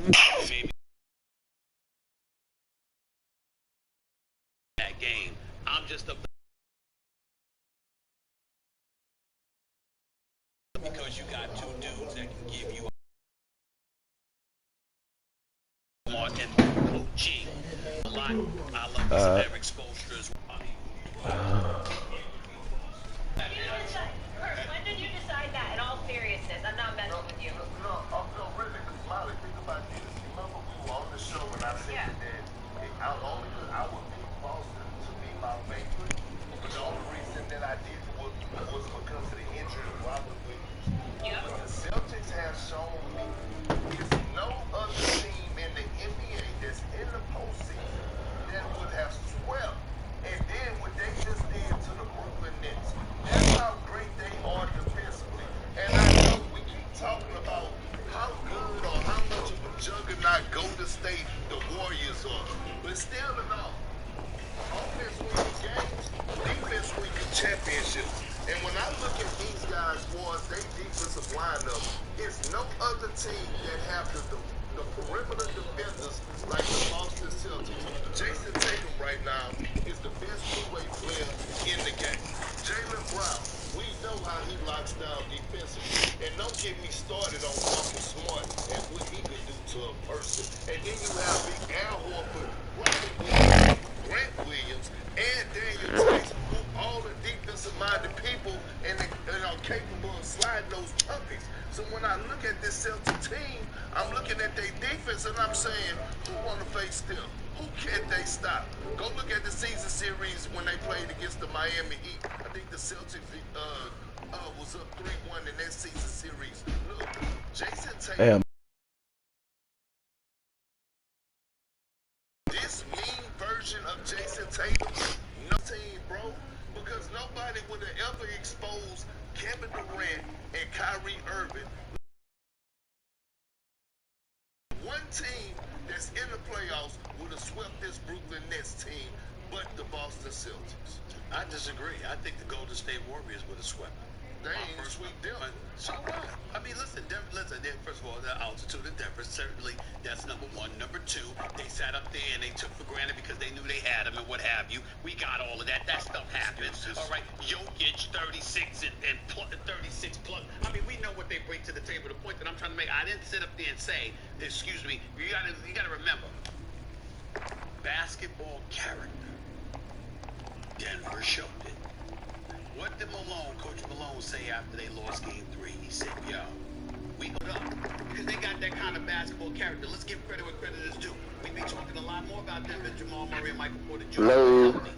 Maybe that game. I'm just a because you got two dudes that can give you more and coaching a lot. I love this Eric Spoelstra as well. When did you decide that? In all seriousness, I'm not messing with you. No, really, because Molly, think about this. Remember we were on the show and I said that only because I would pick Boston to be my favorite, but the only reason that I did was because of the injury of Robert Williams. Yep. But the Celtics have shown me there's no other team in the NBA that's in the postseason that would have swept. And then what they just did to the Brooklyn Nets, that's how great they are defensively. And I know we keep talking about how good or how much of a juggernaut Golden State the Warriors are. But still enough, offense wins games, defense wins championships. And when I look at these guys for us, they defensive lineup, it's no other team that have the perimeter defenders like the Boston Celtics. Jason Tatum right now is the best two-way player in the game. Jaylen Brown, we know how he locks down defensively. And don't get me started on Marcus Smart and what he could do to a person. And then you have Big Al Horford, Robert Williams, Grant Williams, and Daniel Tyson, who all the defensive-minded people and are capable of sliding those puppies. So when I look at this Celtic team, I'm looking at their defense and I'm saying, who want to face them? Who can they stop? Go look at the season series when they played against the Miami Heat. I think the Celtics was up 3-1 in that season series. Look, Jason Tatum. This mean version of Jason Tatum, no team, bro, because nobody would have ever exposed Kevin Durant and Kyrie Irving. One team that's in the playoffs would have swept this Brooklyn Nets team, but the Boston Celtics. I disagree. I think the Golden State Warriors would have swept them. They ain't sweep them. So what? I mean, listen, first of all, the altitude of Denver, certainly that's number one. Number two, they sat up there and they took for granted because they knew they had them and what have you. We got all of that. That stuff happens. All right, Jokic, 36 and 36 plus. I mean, we know what they bring to the table. The point that I'm trying to make, I didn't sit up there and say, excuse me, you gotta remember, basketball character. Denver showed it. What did Coach Malone say after they lost game 3? He said, yo, we put up because they got that kind of basketball character. Let's give credit where credit is due. We'd be talking a lot more about them than Jamal Murray and Michael Porter Jr.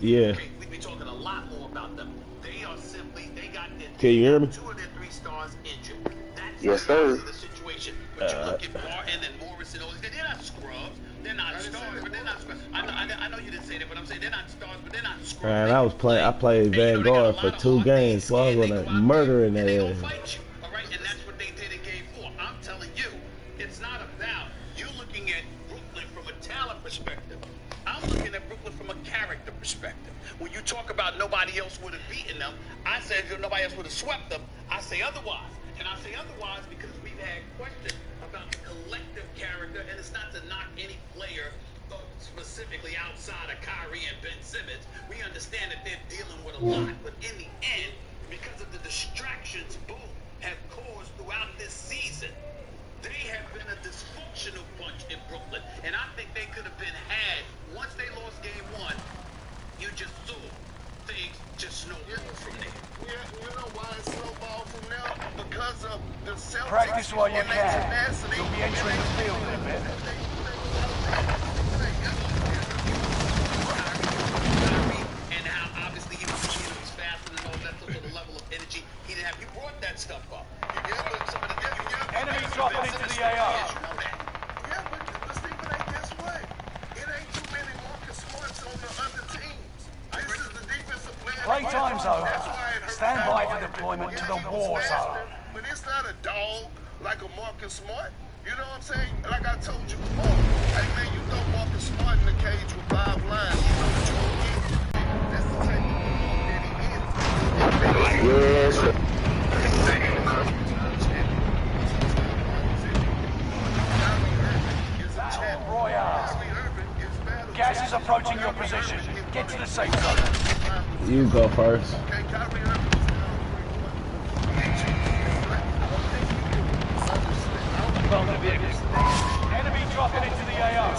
Yeah. Okay, we'd be talking a lot more about them. They are simply, they got their, can you hear me? 2 of their 3 stars injured. That's yes, sir. The situation. But you look at Barton and Morris and all these guys, they're not scrubs. They're not stars, but they're not scrubs. I know you didn't say that, but I'm saying they're not stars, but they're not scrubs. Man, I played Vanguard for 2 games, so I was gonna murder in They there. gonna fight you, all right? And that's what they did in game 4. I'm telling you, it's not about you looking at Brooklyn from a talent perspective. I'm looking at Brooklyn from a character perspective. When you talk about nobody else would have beaten them, I said nobody else would have swept them. I say otherwise. And I say otherwise because we've had questions about the collective character, and it's not to knock any player specifically outside of Kyrie and Ben Simmons. We understand that they're dealing with a lot, but in the end, because of the distractions Boom have caused throughout this season, they have been a dysfunctional bunch in Brooklyn, and I think they could have been had once they lost game 1. You just saw things just snowball from there. Yeah, you know why it snowballed from there? Because of the Celtics. Practice while you and their can. tenacity. You'll be entering the field in a bit. And how obviously he was, he's faster and all that sort of level of energy. He didn't have. You brought that stuff up. Enemy dropping into the AR. Yeah, but Stephen, ain't this way. It ain't too many Marcus Smarts on the other teams. This is the defensive player. Playtime's over. That's why it hurts. Stand by for deployment to the war zone. But it's not a dog like a Marcus Smart. You know what I'm saying? Like I told you before. Hey man, you throw Marcus Smart in the cage with 5 lines, you know what you're gonna get. That's the type of that he is. Yes. You approaching your position. Get to the safe zone. You go first. Okay, Kyrie Irving. Phone the vehicle. Enemy dropping into the AR.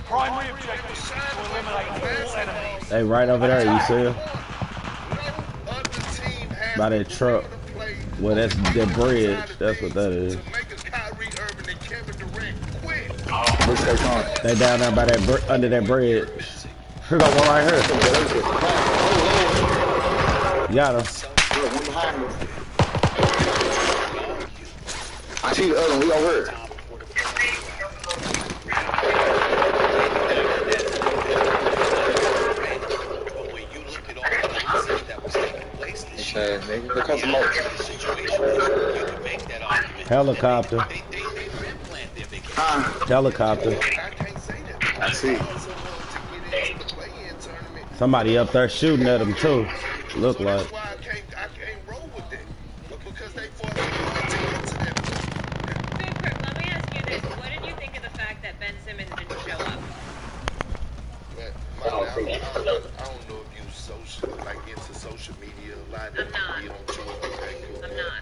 Primary objective is to eliminate all enemies. They right over there, you see him? By that truck. Well, that's the bridge. That's what that is. They down there by that under that bridge. Here go one right here. Got him. I see the other one. We over here. Helicopter. Helicopter. I see. Somebody up there shooting at him too. Look like. I can't roll with that. Because they forced me to get to that. Big Kirk, let me ask you this. What did you think of the fact that Ben Simmons didn't show up? I don't know if you into social media a lot. I'm not. You don't choose. Okay, cool. I'm not.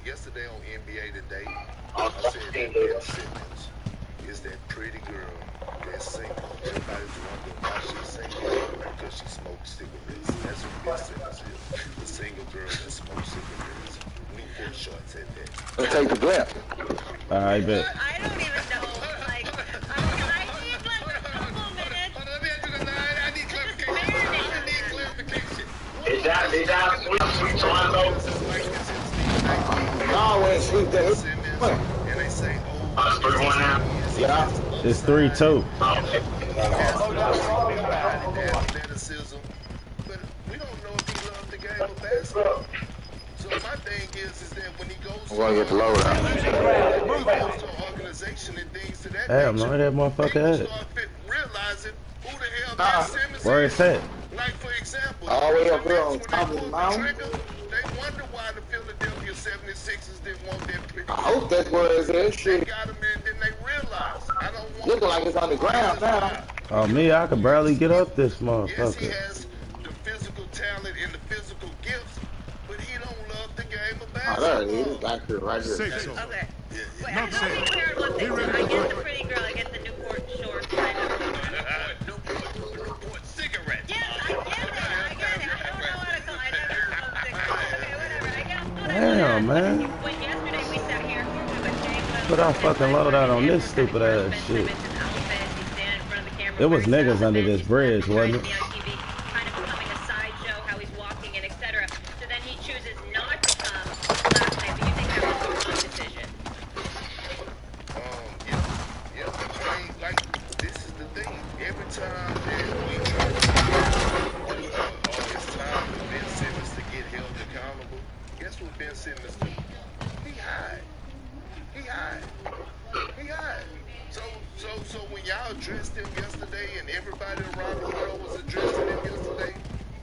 Yesterday on NBA Today, I said that Ben Simmons is that pretty girl that's single. Everybody's wondering why she's single because she smokes cigarettes. That's what Ben Simmons is. The single girl that smokes cigarettes. Newport shorts at that. Let's take the blimp. I bet. I don't even know. Like, I need like a couple minutes. Hold on, let me ask you this. I need clarification. I need clarification. Is that sweet Toronto? No, we ain't sleep there. And they say, oh, 3-1 now. yeah. It's 3-2. Athleticism, but we don't know if he loves the game of basketball. So my thing is that when he goes We're gonna get the load out. to an organization and things to that Damn, nature, no, that motherfucker people had it. start realizing who the hell Ben Simmons Where is. it's at? Like for example, All the way up there on when top they of the pulled mountain. trigger, they wonder why the Philadelphia 76ers didn't want that pretty I hope that's where it's at. They Shit. got him in, then they realized I don't want Looking like it's on the ground now. Oh, me, I could barely get up this Yes, he motherfucker. has the physical talent and the physical gifts, but he don't love the game of Oh, basketball. there it is. Right here, right here. Okay. Wait, I'm not clear on one thing. I get the pretty girl. I get the Newport shorts kind of. Newport cigarettes. Yes, I get it. I get it. I don't know how to call. I never smoke cigarettes. Okay, whatever. I got. Damn, man. When yesterday we sat here with Jake. Put our fucking load out on this stupid ass shit. It was niggas under this bridge, wasn't it? Kind of becoming a sideshow, how he's walking and etc. So then he chooses not to come last night. But you think that was the wrong decision? Yeah. I mean, like, this is the thing. Every time that we try to do all this time for Ben Simmons to get held accountable, guess what Ben Simmons do? He hide. So when y'all addressed him yesterday and everybody around the world was addressing him yesterday,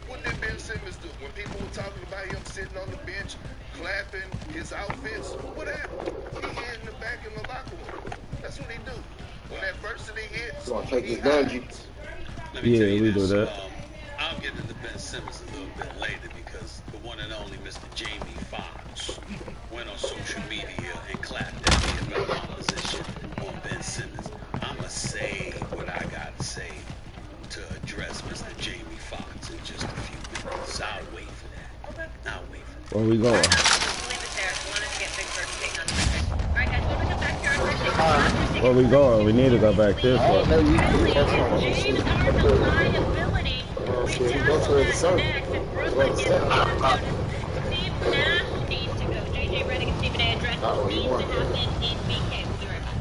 what did Ben Simmons do? When people were talking about him sitting on the bench, clapping his outfits, what happened? He hid in the back in the locker room. That's what he do. When that adversity hits, You wanna take he this dungeon? hides. Let me Yeah, tell you we this, do that. I'll get into Ben Simmons a little bit later because the one and only Mr. Jamie Foxx went on social media and clapped at me about my position on Ben Simmons. I'ma say what I gotta say to address Mr. Jamie Foxx in just a few minutes. I'll wait for that. Okay. I'll wait for that. Where we going? Leave it there. I wanted to get Big Bird taking on the subject. All right, guys, when we come back here, Where we going? We need to go back this way. James our reliability. We tackle that next. And Brooklyn is on Steve Nash needs to go. JJ Redick and Stephen A. address what needs to happen in BK. We'll be right back.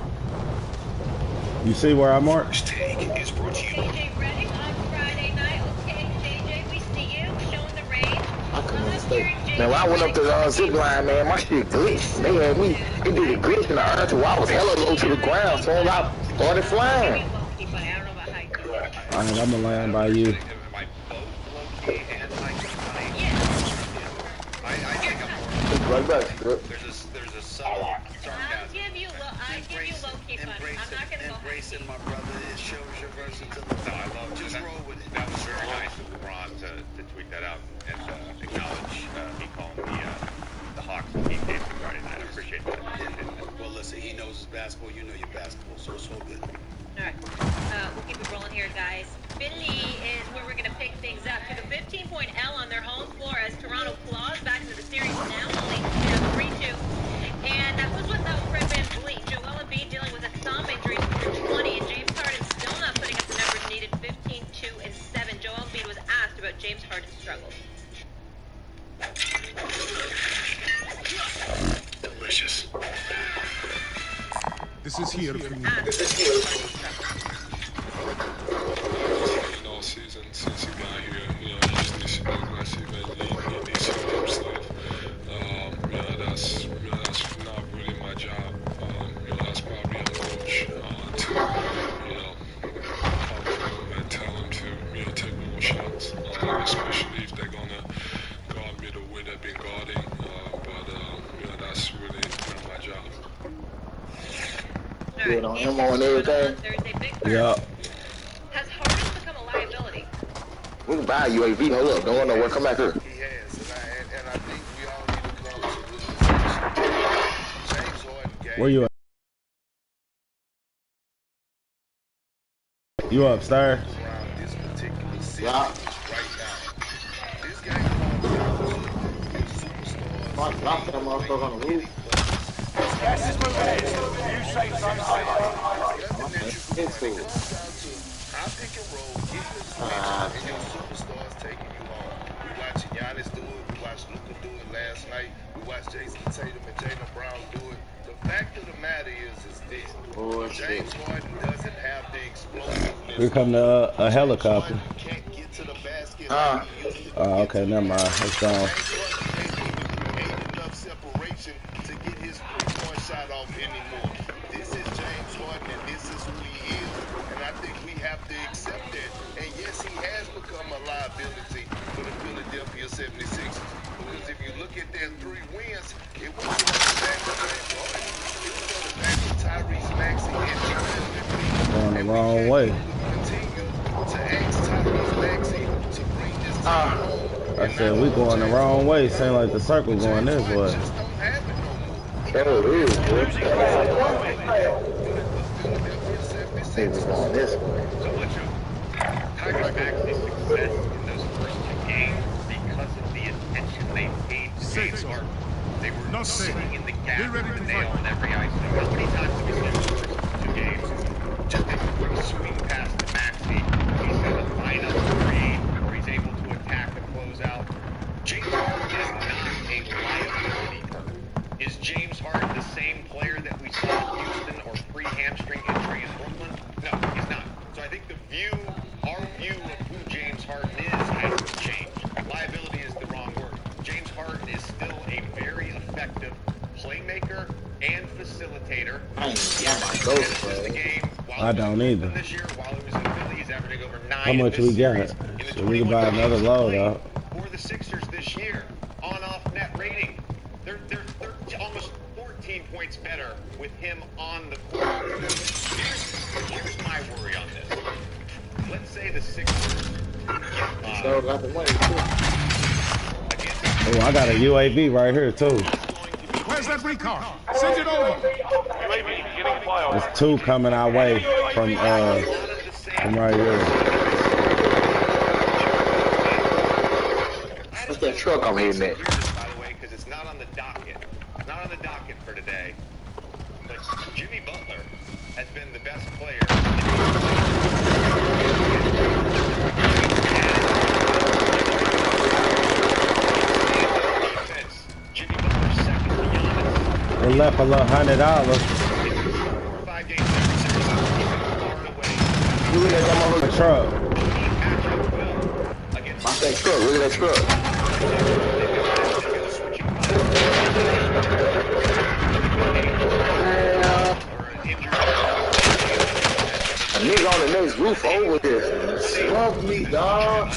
You see where I marked? Take is brought to you. JJ Redick on Friday night. Okay, JJ, we see you showing the range. I couldn't understand. Man, when I went up to the zip line, man, my shit glitched. They had me. It did a glitch in the earth while I was hella low to the ground. So I started flying. I don't know about how you do it. Alright, I'm gonna land by you. My and Mike Funny. Yeah. I think I'm more. Right back, Strip. There's a subtle I'll sarcasm. give you low-key fun. I'm not gonna go Embracing my brother. It shows your versatility. No, I love just roll with it. That was very nice of LeBron to tweet that out and acknowledge me calling the Hawks the team game Friday night. I appreciate that. Well, listen, he knows his basketball. You know your basketball, so it's all good. All right, we'll keep it rolling here, guys. Philly is where we're going to pick things up. Took a 15-point L on their home floor as Toronto claws back into the series now, only 3-2. And that was without Fred VanVleet. Joel Embiid dealing with a thumb injury for 20, and James Harden still not putting up the numbers needed, 15, 2, and 7. Joel Embiid was asked about James Harden's struggles. Delicious. This is here for you. All season since he got here, he just needs to be aggressive and he needs to do stuff. That's not really my job. That's probably a coach to talk to him and tell him to take more shots, especially if they're gonna guard me the way they've been guarding. But that's really not my job. Good on him on everything. Yeah. Has Harden become a liability? We can buy a UAV. Hold up. Don't want nowhere. Come back here. He has, and I think we all need to come to James Harden game. Where you at? You upstairs? Around this particular series Yeah. right now. This game is superstars. Drop that motherfucker on the roof. Gas is moving in. New safe zone highlighted. It's cool. I pick and roll, get the switch, and your superstars taking you home. We watched Giannis do it. We watched Luka do it last night. We watched Jason Tatum and Jaylen Brown do it. The fact of the matter is this. James Harden doesn't have the explosiveness. Here come a helicopter. Harden can't get to the basket. Oh, okay, never mind. It's gone. James Harden ain't enough separation to get his three-point shot off anymore. This is James Harden, and this is who he is. And I think we have to accept that. And yes, he has become a liability for the Philadelphia 76ers. Because if you look at their 3 wins, it wasn't on the back of James Harden. It was on the back of Tyrese Maxey and Joel Embiid. Going the wrong way. Continue to ask Tyrese Maxey to bring this team home. I said we going the wrong way. Seem like the circle going this way. Just don't have it no more. Oh, it is. Losing ground. They was going this way. So much of Tyrese Maxey's success in those first 2 games because of the attention they paid to James Harden. They were Not safe. sitting in the gap Be ready with to the nail fight. in every ice. How many times have we seen the first 2 games? Just a quick swing pass to Maxey. He's got a lineup to create, or he's able to attack and close out. James Harden is not a liability. Is James Harden the same player that we saw in Houston or pre-hamstring injury in Brooklyn? No, he's not. So I think our view of who James Harden is hasn't changed. Liability is the wrong word. James Harden is still a very effective playmaker and facilitator. I don't either. This year, while he was in Philly, he's averaging over 9 How much in this we got? series. In the So we can buy 21 another games load played out. For the Sixers this year, on-off net rating, they're almost 14 points better with him on the court. Here's my worry on this. Let's say the Sixers So got the money too. Oh, I got a UAV right here too. Where's that recon? Send it over. UAV beginning flyover. There's 2 coming our way from right here. What's that truck I'm hitting at? By the way, because it's not on the docket. Not on the docket for today. But Jimmy Butler has been the best player. Defense. Jimmy Butler second to Giannis. They left a little $100. 4 or 5 games every series. Far and away. Look at that motherfucker. The truck. Matchup well against Watch that truck. Look at that truck. A nigga on the next roof over this. Love me, dog.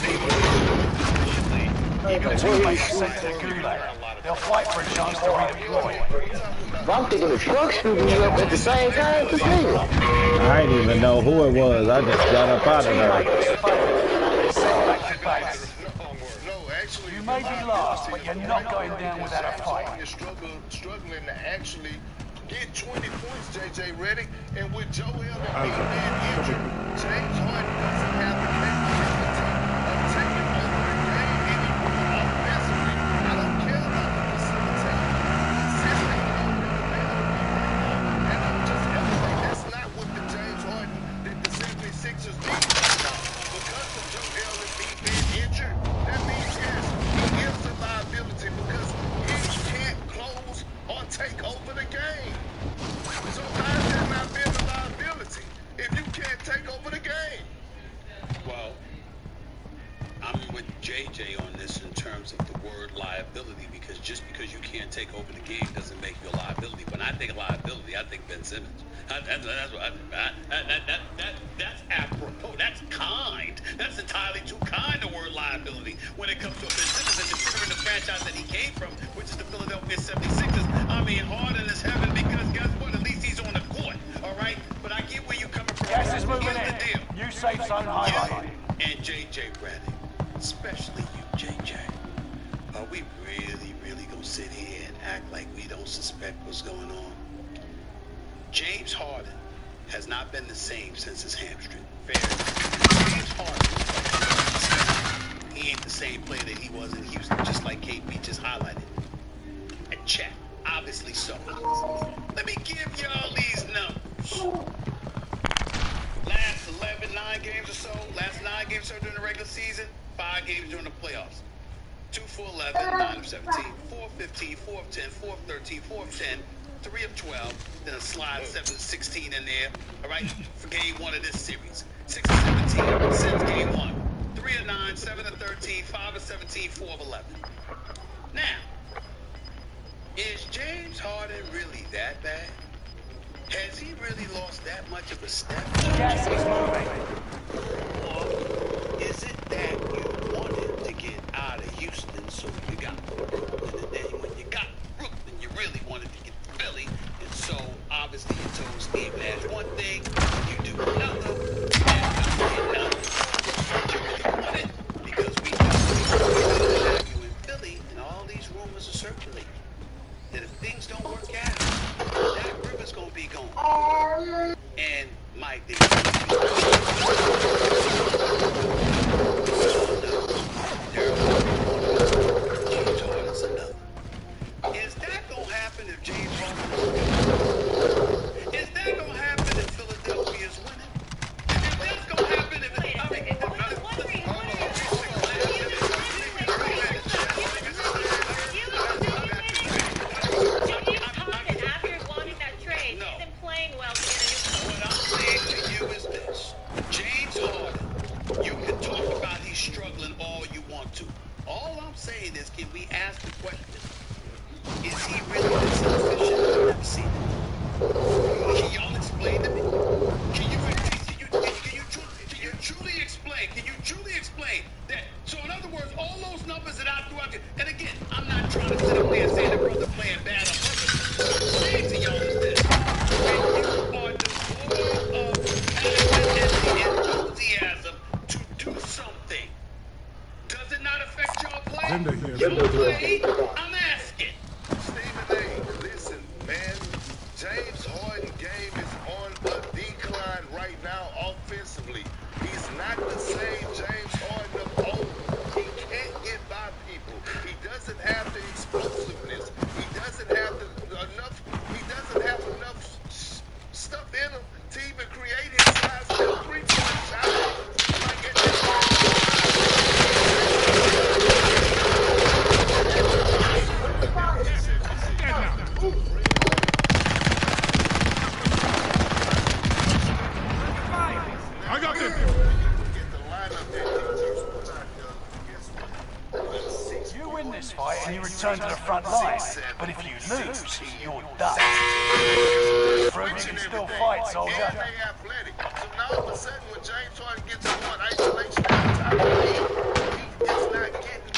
Your teammates are sent to the gulag. They'll fight for a chance to redeploy. I'm thinking the truck shooting me up at the same time. This nigga. I didn't even know who it was. I just got up out of there. No, actually, You may be lost, but you're not going down without a fight. You're struggling to actually get 20 points, JJ Redick, and with Joel and man injured, James Harden doesn't have the capability of taking over the game anymore offensively. I don't care about the facilitating. Consistent over the availability. And I'm just saying that's not what the James Harden that the 76ers need right now. Because of Joel being injured, that means yes, he is a liability because he can't close or take over the game. So how is that not being a liability if you can't take over the game? Well, I'm with JJ on this in terms of the word liability, because just because you can't take over the game doesn't make you a liability. When I think of liability, I think Ben Simmons. That's apropos. That's kind. That's entirely too kind a word, liability, when it comes to Ben Simmons, and considering the franchise that he came from, which is the Philadelphia 76ers. I mean, Harden is heaven because guess what? At least he's on the court, all right? But I get where you're coming from. Gas is moving Here's in. the deal. New safe zone highlighted. And JJ Redick, especially you, JJ, are we really gonna sit here and act like we don't suspect what's going on? James Harden has not been the same since his hamstring. Fair. James Harden, he ain't the same player that he was in Houston, just like KP just highlighted. And chat, obviously so. Let me give y'all these numbers. Last 9 games or so, last 9 games or so during the regular season, 5 games during the playoffs. 2 for 11, 9 of 17, 4 of 15, 4 of 10, 4 of 13, 4 of 10, 3 of 12, then a slide 7 of 16 in there, all right, for game 1 of this series. 6 of 17 since game 1. 3 of 9, 7 of 13, 5 of 17, 4 of 11. Now, is James Harden really that bad? Has he really lost that much of a step? Gas is moving. Or is it that you wanted to get out of Houston, so you got Brooklyn, and then when you got Brooklyn, you really wanted to get Philly, and so obviously you told Steve Nash one thing, you do another, and another. But you really wanted, because we have you in Philly, and all these rumors are circulating, that if things don't work out, that river's gonna be gone. And Mike did. James Harden's another. Is that gonna happen if James Harden is winning? Is that gonna happen if Philadelphia is winning? If that's gonna happen if saying is, can we ask the question, is he really this sufficient? I've never seen it. Can y'all explain to me? Can you truly explain? Can you truly explain that? So in other words, all those numbers that I threw out there, and again, I'm not trying to sit up there and say the brother playing bad on purpose. What I'm saying to y'all is this. When you are devoid of passion and the enthusiasm to do something, does it not affect your play? Your play? I'm asking. Stephen A., listen, man. James Harden's game is on a decline right now offensively. He's not the same James Harden of old. He can't get by people. He doesn't have the explosiveness. He doesn't have enough stuff in him to even create his size for a three-point shot. Like at this I got them. You win this fight and you return to the front line. But if you lose, you're done. Prove you can still fight, soldier. And they athletic. So now all of a sudden when James Harden gets in one isolation at the top of the league, he is not getting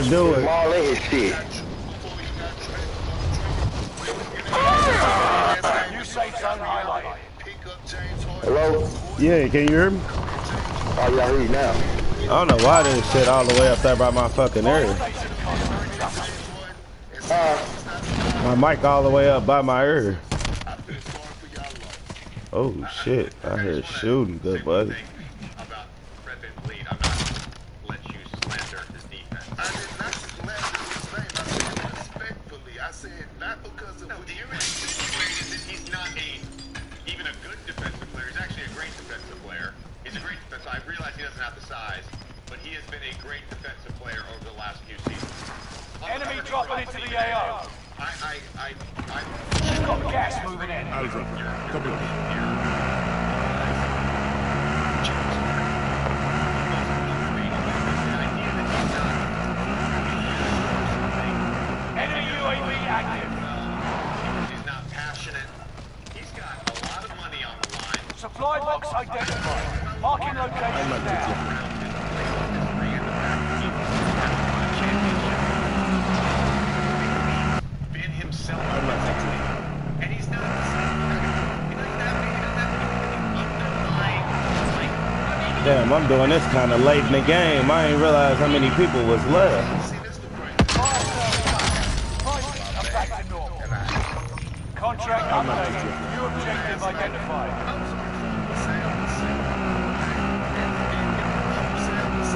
do it. All in his shit. New safe zone highlighted. Hello? Yeah, can you hear me? Oh, yeah, I hear you now. I don't know why this shit all the way up there by my fucking ear. My mic all the way up by my ear. Oh shit, I hear shooting, good buddy. About President Lead, I'm not let you slander his defense. I did not slander his name. I said respectfully. I said not because of what The insinuated that he's not even a good defensive player. He's actually a great defensive player. He's a great defensive. I realize he doesn't have the size, but he has been a great defensive player over the last few seasons. Enemy dropping into the AO. Just got gas moving in. Alpha. Copy. Enemy UAV active. He's not passionate. He's got a lot of money on the line. Supply box identified. Marking location now. Been himself. And he's not the same. He doesn't have anything underlying. Damn, I'm doing this kind of late in the game. I ain't realized how many people was left. Contract updated. New objective identified.